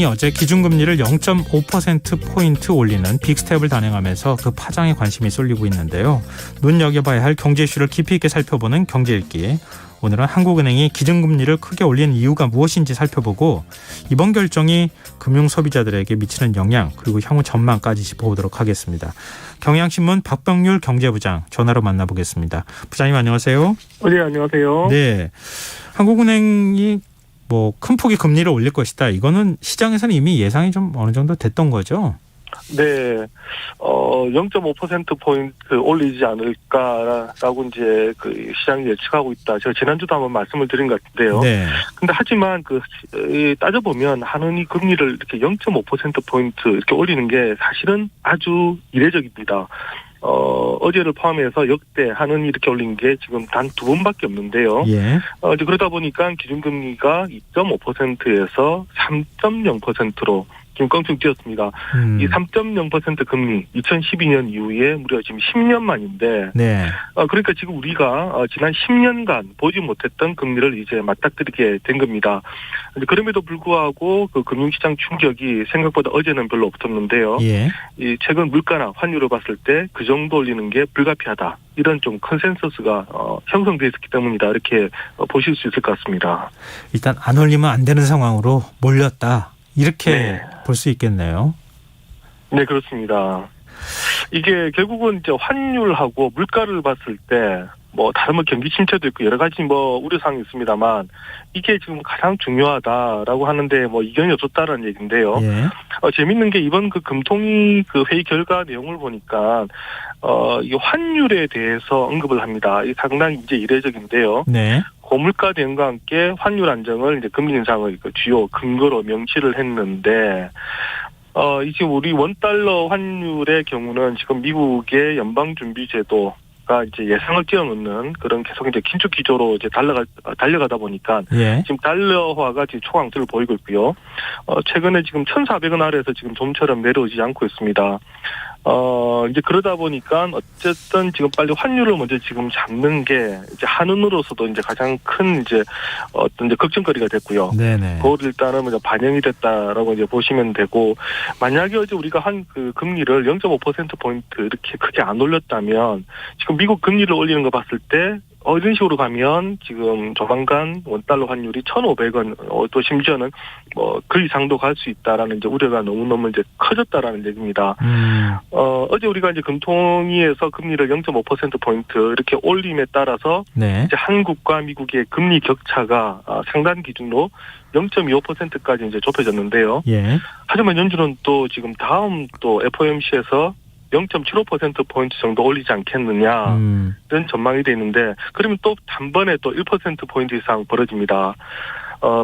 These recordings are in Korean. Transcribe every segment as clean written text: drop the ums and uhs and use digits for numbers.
한국은행이 어제 기준금리를 0.5%포인트 올리는 빅스텝을 단행하면서 그 파장에 관심이 쏠리고 있는데요. 눈여겨봐야 할 경제 이슈를 깊이 있게 살펴보는 경제읽기. 오늘은 한국은행이 기준금리를 크게 올린 이유가 무엇인지 살펴보고 이번 결정이 금융소비자들에게 미치는 영향 그리고 향후 전망까지 짚어보도록 하겠습니다. 경향신문 박병률 경제부장 전화로 만나보겠습니다. 부장님 안녕하세요. 네, 안녕하세요. 네, 한국은행이 큰 폭의 금리를 올릴 것이다. 이거는 시장에서는 이미 예상이 좀 어느 정도 됐던 거죠? 네, 0.5%포인트 올리지 않을까라고 이제 그 시장이 예측하고 있다. 제가 지난주도 한번 말씀을 드린 것 같은데요. 네. 근데 하지만 따져보면 한은이 금리를 이렇게 0.5%포인트 이렇게 올리는 게 사실은 아주 이례적입니다. 어제를 포함해서 역대 한은이 이렇게 올린 게 지금 단 2번밖에 없는데요. 예. 이제 그러다 보니까 기준금리가 2.5%에서 3.0%로 지금 껑충 뛰었습니다. 이 3.0% 금리 2012년 이후에 무려 지금 10년 만인데, 네. 그러니까 지금 우리가 지난 10년간 보지 못했던 금리를 이제 맞닥뜨리게 된 겁니다. 그럼에도 불구하고 그 금융시장 충격이 생각보다 어제는 별로 없었는데요. 예. 이 최근 물가나 환율을 봤을 때 그 정도 올리는 게 불가피하다. 이런 좀 컨센서스가 형성돼 있었기 때문이다. 이렇게 보실 수 있을 것 같습니다. 일단 안 올리면 안 되는 상황으로 몰렸다. 이렇게 네. 볼 수 있겠네요. 네, 그렇습니다. 이게 결국은 이제 환율하고 물가를 봤을 때 다른 경기 침체도 있고 여러 가지 우려사항이 있습니다만 이게 지금 가장 중요하다라고 하는데 이견이 없었다라는 얘기인데요. 예. 재밌는 게 이번 그 금통위 그 회의 결과 내용을 보니까 이 환율에 대해서 언급을 합니다. 이 상당히 이제 이례적인데요. 네. 고물가 대응과 함께 환율 안정을 이제 금리 인상의 그 주요 근거로 명시를 했는데, 지금 우리 원달러 환율의 경우는 지금 미국의 연방준비제도가 이제 예상을 뛰어넘는 그런 계속 이제 긴축 기조로 이제 달려가다 보니까 예. 지금 달러화가 지금 초강세를 보이고 있고요. 최근에 지금 1,400원 아래에서 지금 좀처럼 내려오지 않고 있습니다. 이제 그러다 보니까 어쨌든 지금 빨리 환율을 먼저 지금 잡는 게 이제 한은으로서도 이제 가장 큰 이제 어떤 이제 걱정거리가 됐고요. 네네. 그걸 일단은 반영이 됐다라고 이제 보시면 되고, 만약에 어제 우리가 그 금리를 0.5%포인트 이렇게 크게 안 올렸다면 지금 미국 금리를 올리는 거 봤을 때 이런 식으로 가면 지금 조만간 원달러 환율이 1,500원, 또 심지어는 그 이상도 갈 수 있다라는 이제 우려가 너무너무 이제 커졌다라는 얘기입니다. 어제 우리가 이제 금통위에서 금리를 0.5%포인트 이렇게 올림에 따라서 네. 이제 한국과 미국의 금리 격차가 상단 기준으로 0.25%까지 이제 좁혀졌는데요. 예. 하지만 연준은 또 지금 다음 또 FOMC에서 0.75%포인트 정도 올리지 않겠느냐 이런 전망이 돼 있는데, 그러면 또 단번에 또 1%포인트 이상 벌어집니다.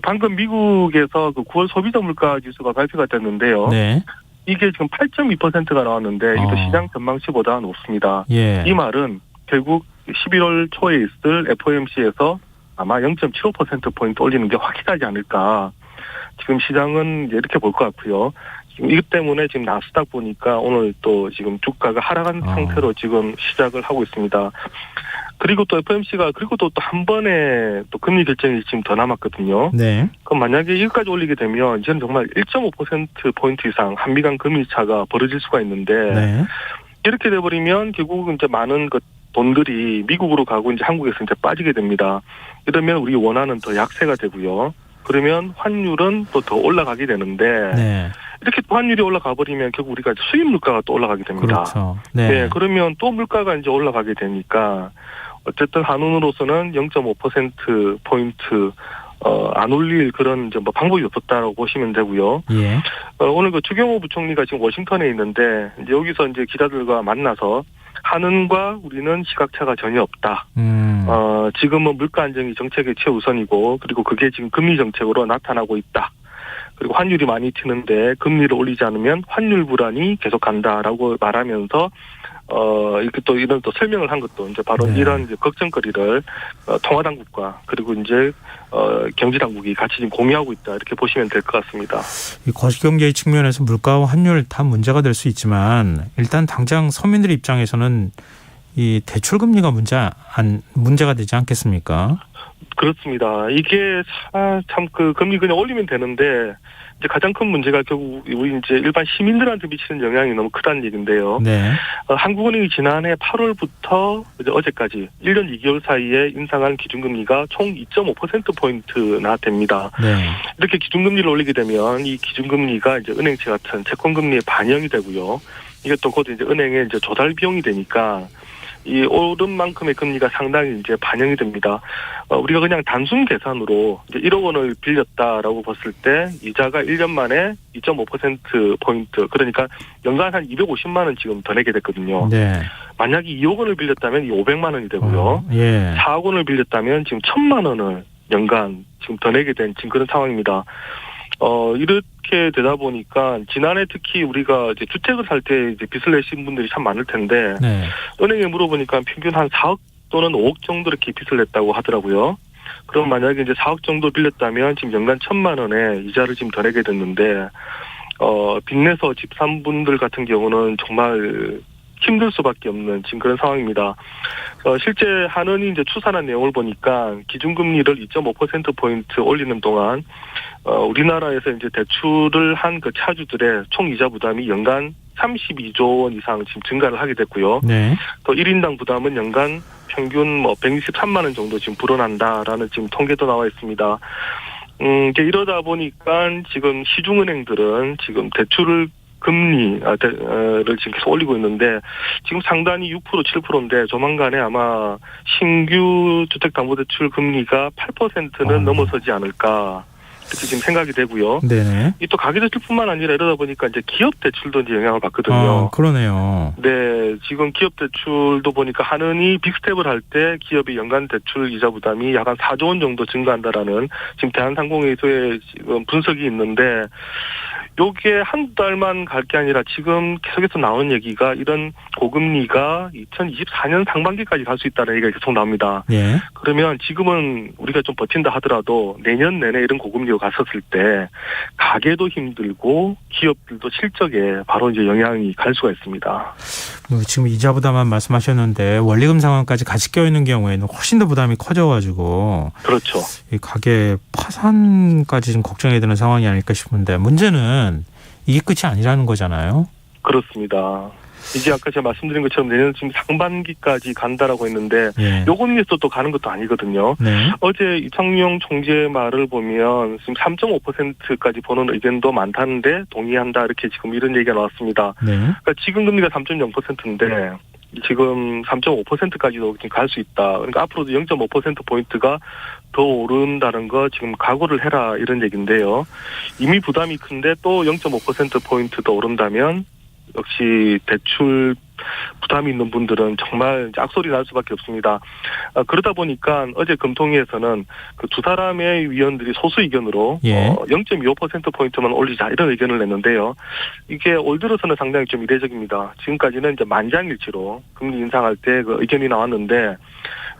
방금 미국에서 그 9월 소비자 물가 지수가 발표가 됐는데요. 네. 이게 지금 8.2%가 나왔는데 이것도 시장 전망치보다 높습니다. 예. 이 말은 결국 11월 초에 있을 FOMC에서 아마 0.75%포인트 올리는 게 확실하지 않을까. 지금 시장은 이렇게 볼 것 같고요. 이것 때문에 지금 나스닥 보니까 오늘 또 지금 주가가 하락한 상태로 지금 시작을 하고 있습니다. 그리고 또 FOMC가 또 한 번에 또 금리 결정이 지금 더 남았거든요. 네. 그럼 만약에 이것까지 올리게 되면 이제는 정말 1.5%포인트 이상 한미 간 금리 차가 벌어질 수가 있는데, 네. 이렇게 돼버리면 결국은 이제 많은 돈들이 미국으로 가고 이제 한국에서 이제 빠지게 됩니다. 이러면 우리 원화는 더 약세가 되고요. 그러면 환율은 또 더 올라가게 되는데, 네. 이렇게 또 환율이 올라가 버리면 결국 우리가 수입 물가가 또 올라가게 됩니다. 그렇죠. 네. 네, 그러면 또 물가가 이제 올라가게 되니까 어쨌든 한은으로서는 0.5%포인트 안 올릴 그런 이제 방법이 없었다라고 보시면 되고요. 예. 오늘 그 추경호 부총리가 지금 워싱턴에 있는데 이제 여기서 이제 기자들과 만나서 한은과 우리는 시각차가 전혀 없다. 지금은 물가 안정이 정책의 최우선이고, 그리고 그게 지금 금리 정책으로 나타나고 있다. 그리고 환율이 많이 튀는데 금리를 올리지 않으면 환율 불안이 계속 간다라고 말하면서 이렇게 또 이런 또 설명을 한 것도 이제 바로 네. 이런 이제 걱정거리를 통화당국과 그리고 이제 경제당국이 같이 지금 공유하고 있다, 이렇게 보시면 될 것 같습니다. 이 거시경제의 측면에서 물가와 환율 다 문제가 될 수 있지만 일단 당장 서민들 입장에서는 이 대출 금리가 문제가 되지 않겠습니까? 그렇습니다. 이게 참 그 금리 그냥 올리면 되는데 이제 가장 큰 문제가 결국 우리 이제 일반 시민들한테 미치는 영향이 너무 크다는 얘기인데요. 네. 한국은행이 지난해 8월부터 이제 어제까지 1년 2개월 사이에 인상한 기준금리가 총 2.5%포인트나 됩니다. 네. 이렇게 기준금리를 올리게 되면 이 기준금리가 이제 은행채 같은 채권금리에 반영이 되고요. 이게 또 곧 이제 은행의 이제 조달 비용이 되니까 이 오른 만큼의 금리가 상당히 이제 반영이 됩니다. 우리가 그냥 단순 계산으로 이제 1억 원을 빌렸다라고 봤을 때 이자가 1년 만에 2.5%포인트, 그러니까 연간 한 250만 원 지금 더 내게 됐거든요. 네. 만약에 2억 원을 빌렸다면 이 500만 원이 되고요. 예. 4억 원을 빌렸다면 지금 1,000만 원을 연간 지금 더 내게 된 지금 그런 상황입니다. 이렇게 되다 보니까 지난해 특히 우리가 이제 주택을 살 때 이제 빚을 내신 분들이 참 많을 텐데 네. 은행에 물어보니까 평균 한 4억 또는 5억 정도 이렇게 빚을 냈다고 하더라고요. 그럼 만약에 이제 4억 정도 빌렸다면 지금 연간 1,000만 원의 이자를 지금 더 내게 됐는데 빚내서 집 산 분들 같은 경우는 정말 힘들 수밖에 없는 지금 그런 상황입니다. 실제 한은이 이제 추산한 내용을 보니까 기준금리를 2.5%포인트 올리는 동안 우리나라에서 이제 대출을 한 그 차주들의 총 이자 부담이 연간 32조 원 이상 지금 증가를 하게 됐고요. 네. 또 1인당 부담은 연간 평균 163만 원 정도 지금 불어난다라는 지금 통계도 나와 있습니다. 이제 이러다 보니까 지금 시중은행들은 지금 대출을 금리를 지금 계속 올리고 있는데 지금 상단이 6% 7%인데 조만간에 아마 신규 주택담보대출 금리가 8%는 넘어서지 않을까 이렇게 지금 생각이 되고요. 네네. 이 또 가계대출뿐만 아니라 이러다 보니까 이제 기업 대출도 이제 영향을 받거든요. 그러네요. 네, 지금 기업 대출도 보니까 한은이 빅스텝을 할 때 기업의 연간 대출 이자 부담이 약 한 4조 원 정도 증가한다라는 지금 대한상공회의소의 지금 분석이 있는데 요게 한두 달만 갈 게 아니라 지금 계속해서 나오는 얘기가 이런 고금리가 2024년 상반기까지 갈 수 있다는 얘기가 계속 나옵니다. 예. 그러면 지금은 우리가 좀 버틴다 하더라도 내년 내내 이런 고금리로 갔었을 때 가게도 힘들고 기업들도 실적에 바로 이제 영향이 갈 수가 있습니다. 지금 이자 부담만 말씀하셨는데 원리금 상환까지 같이 껴있는 경우에는 훨씬 더 부담이 커져가지고 그렇죠. 이 가게 파산까지 좀 걱정이 되는 상황이 아닐까 싶은데 문제는 이게 끝이 아니라는 거잖아요. 그렇습니다. 이제 아까 제가 말씀드린 것처럼 내년 지금 상반기까지 간다라고 했는데 예. 요금리에서 또 가는 것도 아니거든요. 네. 어제 이창용 총재 말을 보면 지금 3.5%까지 보는 의견도 많다는데 동의한다 이렇게 지금 이런 얘기가 나왔습니다. 네. 그러니까 지금 금리가 3.0%인데 지금 3.5%까지도 갈 수 있다. 그러니까 앞으로도 0.5%포인트가 더 오른다는 거 지금 각오를 해라 이런 얘기인데요. 이미 부담이 큰데 또 0.5%포인트 더 오른다면 역시 대출 부담이 있는 분들은 정말 악소리 날 수밖에 없습니다. 그러다 보니까 어제 금통위에서는 그 두 사람의 위원들이 소수 의견으로 예. 0.25%포인트만 올리자 이런 의견을 냈는데요. 이게 올 들어서는 상당히 좀 이례적입니다. 지금까지는 이제 만장일치로 금리 인상할 때 그 의견이 나왔는데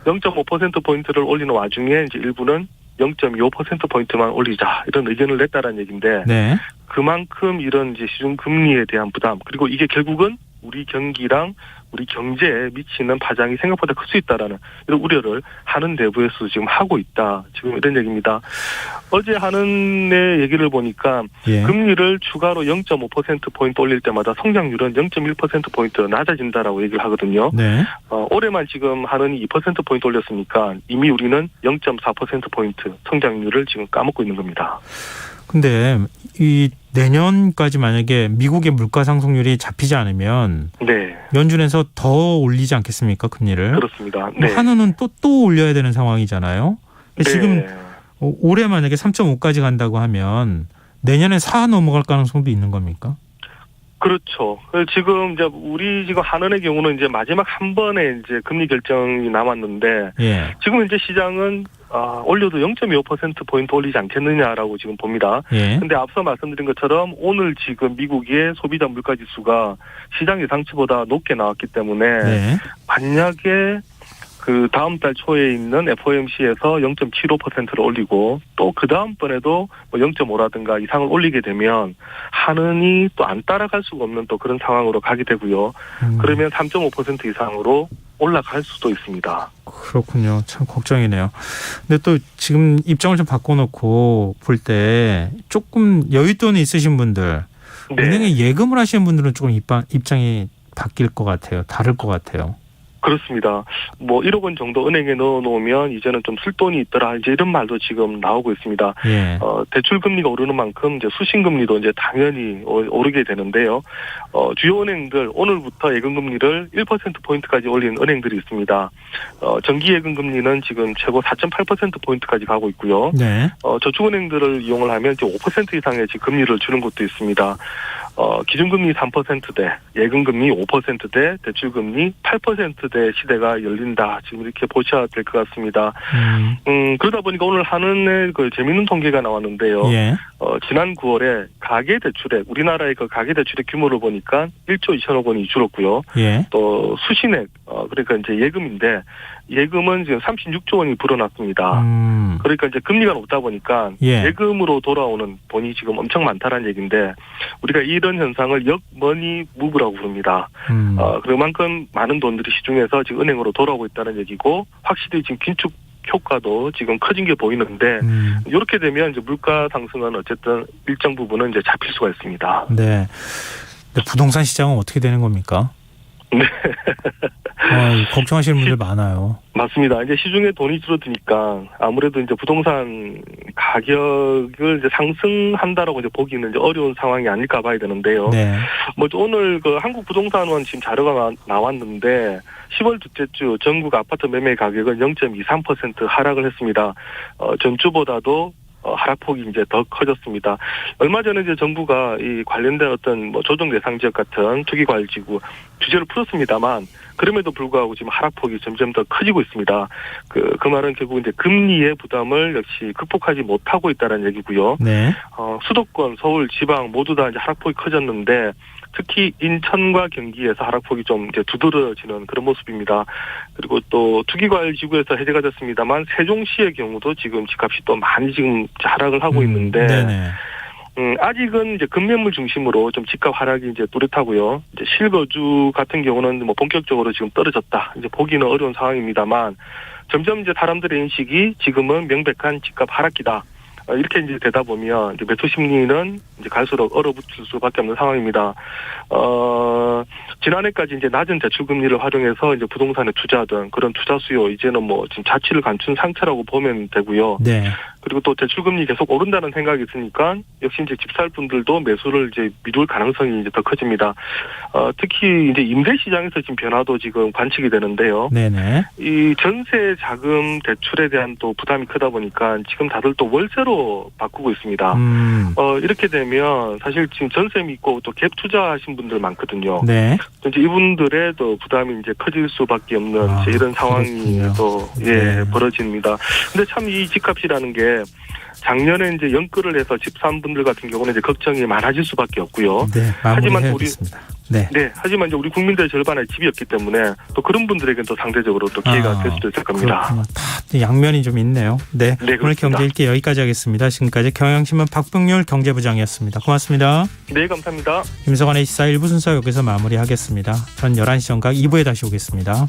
0.5%포인트를 올리는 와중에 이제 일부는 0.25%포인트만 올리자 이런 의견을 냈다라는 얘기인데 네. 그만큼 이런 이제 시중 금리에 대한 부담 그리고 이게 결국은 우리 경기랑 우리 경제에 미치는 파장이 생각보다 클 수 있다라는 이런 우려를 한은 내부에서 지금 하고 있다. 지금 이런 얘기입니다. 어제 한은의 얘기를 보니까 예. 금리를 추가로 0.5%포인트 올릴 때마다 성장률은 0.1%포인트 낮아진다라고 얘기를 하거든요. 네. 올해만 지금 한은이 2%포인트 올렸으니까 이미 우리는 0.4%포인트 성장률을 지금 까먹고 있는 겁니다. 근데 이 내년까지 만약에 미국의 물가 상승률이 잡히지 않으면 네. 연준에서 더 올리지 않겠습니까? 금리를. 그렇습니다. 네. 한은은 또 올려야 되는 상황이잖아요. 근데 네. 지금 올해 만약에 3.5까지 간다고 하면 내년에 4 넘어갈 가능성도 있는 겁니까? 그렇죠. 지금 이제 우리 지금 한은의 경우는 이제 마지막 한 번의 이제 금리 결정이 남았는데 예. 지금 이제 시장은 올려도 0.25%포인트 올리지 않겠느냐라고 지금 봅니다. 예. 근데 앞서 말씀드린 것처럼 오늘 지금 미국의 소비자 물가 지수가 시장 예상치보다 높게 나왔기 때문에 네. 만약에 그 다음 달 초에 있는 FOMC에서 0.75%를 올리고 또 그 다음번에도 0.5라든가 이상을 올리게 되면 한은이 또 안 따라갈 수가 없는 또 그런 상황으로 가게 되고요. 그러면 3.5% 이상으로 올라갈 수도 있습니다. 그렇군요. 참 걱정이네요. 근데 또 지금 입장을 좀 바꿔놓고 볼 때 조금 여윳돈이 있으신 분들, 네. 은행에 예금을 하시는 분들은 조금 입장이 바뀔 것 같아요. 다를 것 같아요. 그렇습니다. 뭐 1억 원 정도 은행에 넣어놓으면 이제는 좀 쓸 돈이 있더라. 이제 이런 말도 지금 나오고 있습니다. 예. 대출 금리가 오르는 만큼 이제 수신 금리도 이제 당연히 오르게 되는데요. 주요 은행들 오늘부터 예금 금리를 1% 포인트까지 올린 은행들이 있습니다. 정기 예금 금리는 지금 최고 4.8% 포인트까지 가고 있고요. 네. 저축은행들을 이용을 하면 이제 5% 이상의 지금 금리를 주는 곳도 있습니다. 기준금리 3%대, 예금금리 5%대, 대출금리 8%대 시대가 열린다. 지금 이렇게 보셔야 될 것 같습니다. 그러다 보니까 오늘 한은의 그 재미있는 통계가 나왔는데요. 예. 지난 9월에 가계대출액, 우리나라의 그 가계대출의 규모를 보니까 1조 2천억 원이 줄었고요. 예. 또 수신액, 그러니까 이제 예금인데, 예금은 지금 36조 원이 불어났습니다. 그러니까 이제 금리가 높다 보니까 예. 예금으로 돌아오는 돈이 지금 엄청 많다는 얘기인데 우리가 이런 현상을 역머니 무브라고 부릅니다. 그만큼 많은 돈들이 시중에서 지금 은행으로 돌아오고 있다는 얘기고 확실히 지금 긴축 효과도 지금 커진 게 보이는데 이렇게 되면 이제 물가 상승은 어쨌든 일정 부분은 이제 잡힐 수가 있습니다. 네. 근데 부동산 시장은 어떻게 되는 겁니까? 네. 걱정하시는 분들 많아요. 맞습니다. 이제 시중에 돈이 줄어드니까 아무래도 이제 부동산 가격을 이제 상승한다라고 이제 보기는 이제 어려운 상황이 아닐까 봐야 되는데요. 네. 뭐 오늘 그 한국부동산원 지금 자료가 나왔는데 10월 둘째 주 전국 아파트 매매 가격은 0.23% 하락을 했습니다. 전주보다도 하락폭이 이제 더 커졌습니다. 얼마 전에 이제 정부가 이 관련된 어떤 뭐 조정 대상 지역 같은 투기과열지구 규제를 풀었습니다만 그럼에도 불구하고 지금 하락폭이 점점 더 커지고 있습니다. 그 말은 결국 이제 금리의 부담을 역시 극복하지 못하고 있다는 얘기고요. 네. 수도권, 서울, 지방 모두 다 이제 하락폭이 커졌는데 특히 인천과 경기에서 하락폭이 좀 이제 두드러지는 그런 모습입니다. 그리고 또 투기과열 지구에서 해제가 됐습니다만 세종시의 경우도 지금 집값이 또 많이 지금 하락을 하고 있는데 네네. 아직은 이제 급매물 중심으로 좀 집값 하락이 이제 뚜렷하고요. 이제 실거주 같은 경우는 뭐 본격적으로 지금 떨어졌다. 이제 보기는 어려운 상황입니다만 점점 이제 사람들의 인식이 지금은 명백한 집값 하락기다. 이렇게 이제 되다 보면 이제 매수 심리는 이제 갈수록 얼어붙을 수밖에 없는 상황입니다. 지난해까지 이제 낮은 대출 금리를 활용해서 이제 부동산에 투자하던 그런 투자 수요 이제는 뭐 지금 자취를 갖춘 상태라고 보면 되고요. 네. 그리고 또 대출 금리 계속 오른다는 생각이 있으니까 역시 이제 집 살 분들도 매수를 이제 미룰 가능성이 이제 더 커집니다. 특히 이제 임대 시장에서 지금 변화도 지금 관측이 되는데요. 네네. 이 전세 자금 대출에 대한 또 부담이 크다 보니까 지금 다들 또 월세로 바꾸고 있습니다. 이렇게 되면 사실 지금 전세 믿고 또 갭 투자하신 분들 많거든요. 네. 이제 이분들의 또 부담이 이제 커질 수밖에 없는 이제 이런 상황이 또 벌어집니다. 근데 참 이 집값이라는 게 작년에 이제 연끌을 해서 집 산 분들 같은 경우는 이제 걱정이 많아질 수밖에 없고요. 네. 하지만 마무리해야겠습니다. 네. 하지만 이제 우리 국민들의 절반의 집이었기 때문에 또 그런 분들에게는 또 상대적으로 또 기회가 될 수도 있을 겁니다. 그렇구나. 다 양면이 좀 있네요. 네. 오늘 그렇습니다. 경제 읽기 여기까지 하겠습니다. 지금까지 경향신문 박병률 경제부장이었습니다. 고맙습니다. 네, 감사합니다. 김석환의 시사 1부 순서 여기서 마무리하겠습니다. 전 11시 정각 2부에 다시 오겠습니다.